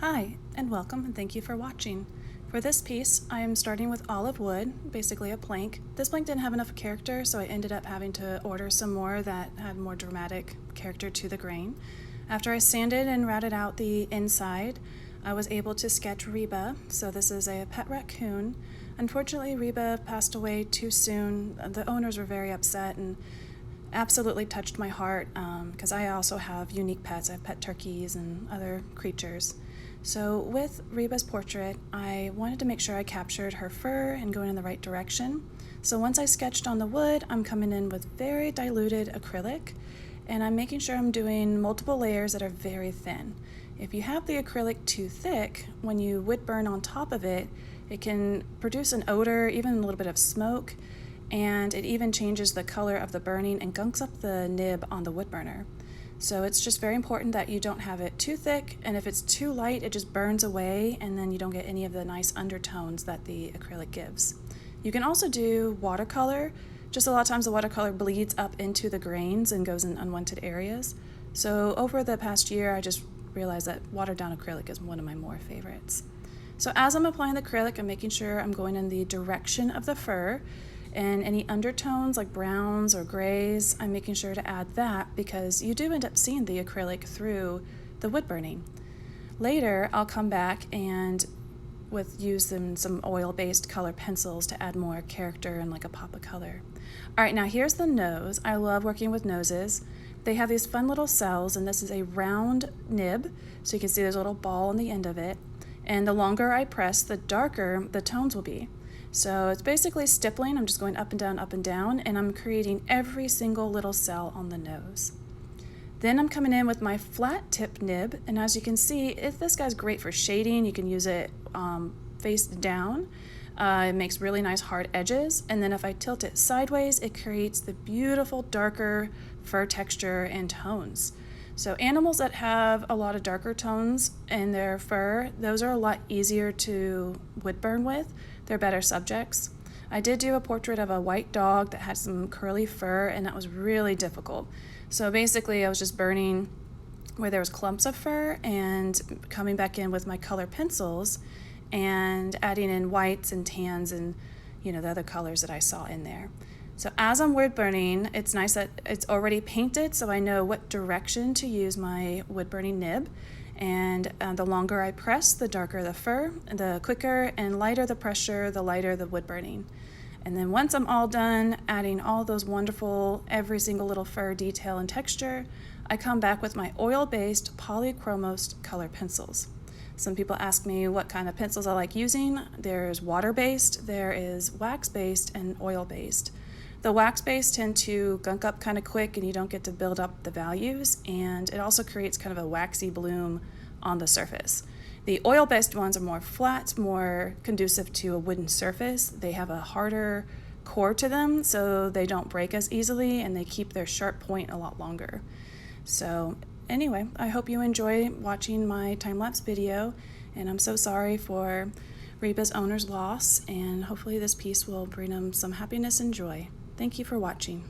Hi, and welcome, and thank you for watching. For this piece, I am starting with olive wood, basically a plank. This plank didn't have enough character, so I ended up having to order some more that had more dramatic character to the grain. After I sanded and routed out the inside, I was able to sketch Reba. So this is a pet raccoon. Unfortunately, Reba passed away too soon. The owners were very upset and absolutely touched my heart because I also have unique pets. I have pet turkeys and other creatures. So with Reba's portrait, I wanted to make sure I captured her fur and going in the right direction. So once I sketched on the wood, I'm coming in with very diluted acrylic, and I'm making sure I'm doing multiple layers that are very thin. If you have the acrylic too thick, when you wood burn on top of it, it can produce an odor, even a little bit of smoke, and it even changes the color of the burning and gunks up the nib on the wood burner. So it's just very important that you don't have it too thick, and if it's too light, it just burns away, and then you don't get any of the nice undertones that the acrylic gives. You can also do watercolor. Just a lot of times the watercolor bleeds up into the grains and goes in unwanted areas. So over the past year, I just realized that watered down acrylic is one of my more favorites. So as I'm applying the acrylic, I'm making sure I'm going in the direction of the fur, and any undertones like browns or grays, I'm making sure to add that because you do end up seeing the acrylic through the wood burning. Later, I'll come back and use some oil-based color pencils to add more character and like a pop of color. All right, now here's the nose. I love working with noses. They have these fun little cells, and this is a round nib, so you can see there's a little ball on the end of it. And the longer I press, the darker the tones will be. So it's basically stippling. I'm just going up and down, and I'm creating every single little cell on the nose. Then I'm coming in with my flat tip nib, and as you can see, this guy's great for shading. You can use it face down. It makes really nice hard edges, and then if I tilt it sideways, it creates the beautiful darker fur texture and tones. So animals that have a lot of darker tones in their fur, those are a lot easier to wood burn with. They're better subjects. I did do a portrait of a white dog that had some curly fur, and that was really difficult. So basically I was just burning where there was clumps of fur and coming back in with my color pencils and adding in whites and tans and the other colors that I saw in there. So as I'm wood burning, it's nice that it's already painted, so I know what direction to use my wood burning nib. And the longer I press, the darker the fur, the quicker and lighter the pressure, the lighter the wood burning. And then once I'm all done adding all those wonderful, every single little fur detail and texture, I come back with my oil-based polychromos color pencils. Some people ask me what kind of pencils I like using. There's water-based, there is wax-based, and oil-based. The wax-based tend to gunk up kind of quick and you don't get to build up the values, and it also creates kind of a waxy bloom on the surface. The oil-based ones are more flat, more conducive to a wooden surface. They have a harder core to them, so they don't break as easily, and they keep their sharp point a lot longer. So anyway, I hope you enjoy watching my time-lapse video, and I'm so sorry for Reba's owner's loss, and hopefully this piece will bring them some happiness and joy. Thank you for watching.